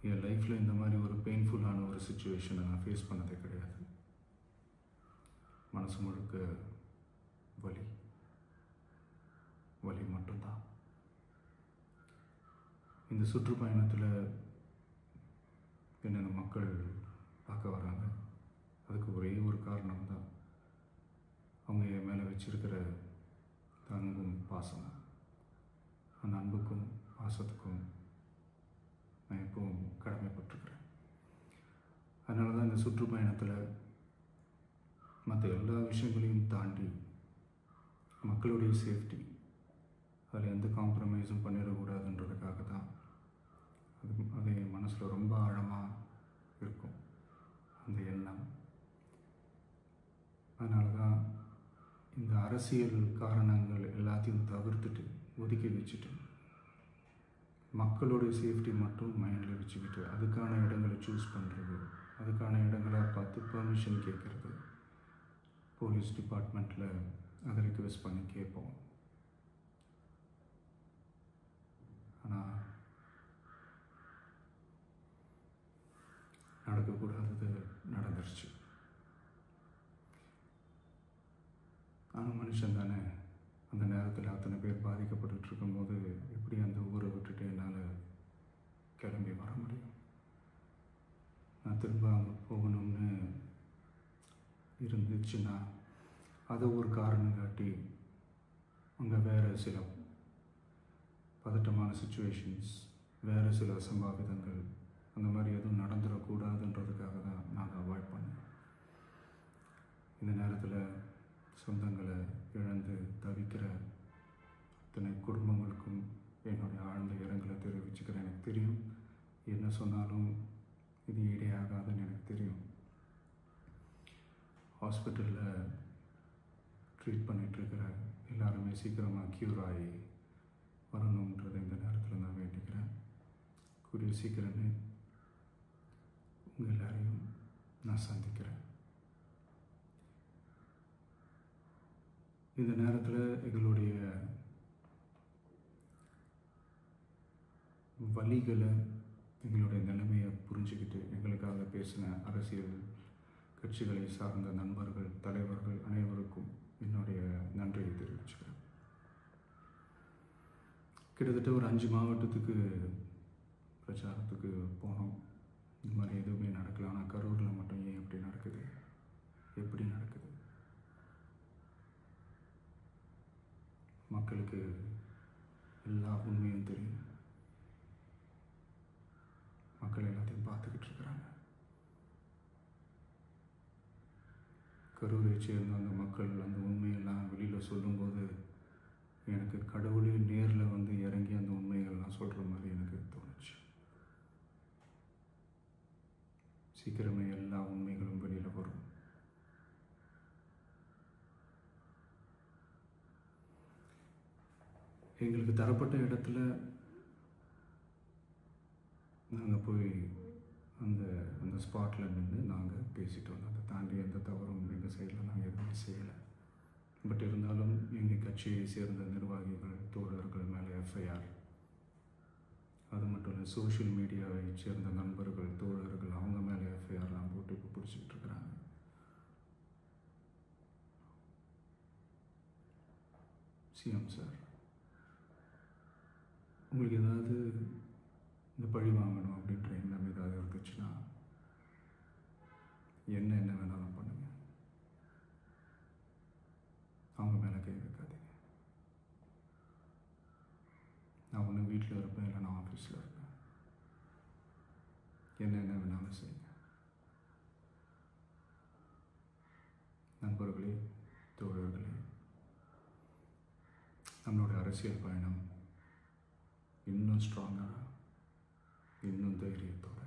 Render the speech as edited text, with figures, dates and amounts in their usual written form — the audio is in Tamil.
என் லைஃப்பில் இந்த மாதிரி ஒரு பெயின்ஃபுல்லான ஒரு சுச்சுவேஷனை நான் ஃபேஸ் பண்ணதே கிடையாது. மனசு முழுக்க வலி வலி மட்டும்தான். இந்த சுற்றுப்பயணத்தில் என்னென்ன மக்கள் பார்க்க வராங்க, அதுக்கு ஒரே ஒரு காரணம் தான், அவங்க என் மேலே வச்சிருக்கிற அன்பும் பாசம். அந்த அன்புக்கும் பாசத்துக்கும் நான் எப்பவும் கடமைப்பட்டிருக்கிறேன். அதனால தான் இந்த சுற்றுப்பயணத்தில் மற்ற எல்லா விஷயங்களையும் தாண்டி மக்களுடைய சேஃப்டி, அதில் எந்த காம்ப்ரமைஸும் பண்ணிடக்கூடாதுன்றதுக்காக தான் அது என் மனசில் ரொம்ப ஆழமாக இருக்கும் அந்த எண்ணம். அதனால தான் இந்த அரசியல் காரணங்கள் எல்லாத்தையும் தவிர்த்துட்டு ஒதுக்கி வச்சுட்டு மக்களுடைய சேஃப்டி மட்டும் மைண்டில் வச்சுக்கிட்டு அதுக்கான இடங்களை சூஸ் பண்ணுறது, அதுக்கான இடங்களை பார்த்து பெர்மிஷன் கேட்குறது, போலீஸ் டிபார்ட்மெண்ட்டில் அதை ரிக்வெஸ்ட் பண்ணி கேட்போம். ஆனால் நடக்கக்கூடாதது நடந்துருச்சு. நானும் மனுஷன் தானே. அந்த நேரத்தில் அத்தனை பேர் பாதிக்கப்பட்டு இருக்கும்போது எப்படி அந்த ஊரை விட்டுட்டு என்னால் கிளம்பி வர முடியும்? நான் திரும்ப அங்கே போகணும்னு இருந்துச்சுன்னா அதை ஒரு காரணம் காட்டி அங்கே வேறு சில பதட்டமான சுச்சுவேஷன்ஸ், வேறு சில அசம்பாவிதங்கள் அந்த மாதிரி எதுவும் நடந்துடக்கூடாதுன்றதுக்காக தான் நான் அவாய்ட் பண்ணேன். இந்த நேரத்தில் சொந்தங்களை இழந்து தவிக்கிற அத்தனை குடும்பங்களுக்கும் என்னுடைய ஆழ்ந்த இரங்கலை தெரிவிச்சுக்கிறேன். எனக்கு தெரியும், என்ன சொன்னாலும் இது ஈடேயாகாதுன்னு எனக்கு தெரியும். ஹாஸ்பிட்டலில் ட்ரீட் பண்ணிகிட்ருக்கிற எல்லாருமே சீக்கிரமாக க்யூர் ஆகி வரணுன்றதை இந்த நேரத்தில் நான் வேண்டிக்கிறேன். கூடிய சீக்கிரமே உங்கள் எல்லாரையும் நான் சந்திக்கிறேன். இந்த நேரத்தில் எங்களுடைய வலிகளை, எங்களுடைய நிலைமையை புரிஞ்சுக்கிட்டு எங்களுக்காக பேசின அரசியல் கட்சிகளை சார்ந்த நண்பர்கள், தலைவர்கள் அனைவருக்கும் என்னுடைய நன்றியை தெரிவிச்சுக்கிறேன். கிட்டத்தட்ட ஒரு 5 மாவட்டத்துக்கு பிரச்சாரத்துக்கு போனோம். இந்த மாதிரி எதுவுமே நடக்கல. ஆனால் கரூரில் மட்டும் ஏன் எப்படி நடக்குது, எப்படி நடக்குது? மக்களுக்கு எல்லா உண்மையும் தெரியும். மக்கள் எல்லாத்தையும் பார்த்துக்கிட்டு இருக்கிறாங்க. கரூரை சேர்ந்த அந்த மக்கள் அந்த உண்மையெல்லாம் வெளியில் சொல்லும்போது எனக்கு கடவுளே நேரில் வந்து இறங்கி அந்த உண்மைகள்லாம் சொல்கிற மாதிரி எனக்கு தோணுச்சு. சீக்கிரமே எல்லா உண்மைகளும் வெளியில் வரும். எங்களுக்கு தரப்பட்ட இடத்துல நாங்கள் போய் அந்த அந்த ஸ்பாட்டில் நின்று நாங்கள் பேசிட்டு வந்தோம். அதை தாண்டி எந்த தவறும் எங்கள் சைடில் நாங்கள் எதுவுமே செய்யலை. பட் இருந்தாலும் எங்கள் கட்சியை சேர்ந்த நிர்வாகிகள், தோழர்கள் மேலே எஃப்ஐஆர், அது மட்டும் இல்லை சோஷியல் மீடியாவை சேர்ந்த நண்பர்கள், தோழர்கள் அவங்க மேலே எஃப்ஐஆர்லாம் போட்டு இப்போ பிடிச்சிக்கிட்டு இருக்கிறாங்க. சிஎம் சார், உங்களுக்கு ஏதாவது இந்த பழி வாங்கணும் அப்படின்ற எண்ணம் ஏதாவது இருந்துச்சுன்னா என்ன வேணாலும் பண்ணுங்க. அவங்க மேலே கை வைக்காதீங்க. நான் ஒன்று வீட்டில் இருப்பேன், இல்லை நான் ஆஃபீஸில் இருப்பேன். என்ன வேணாலும் செய்யுங்க. நண்பர்களே, தோழர்களே, நம்மளோட அரசியல் பயணம் இன்னும் ஸ்ட்ராங்காக, இன்னும் தைரியத்தோட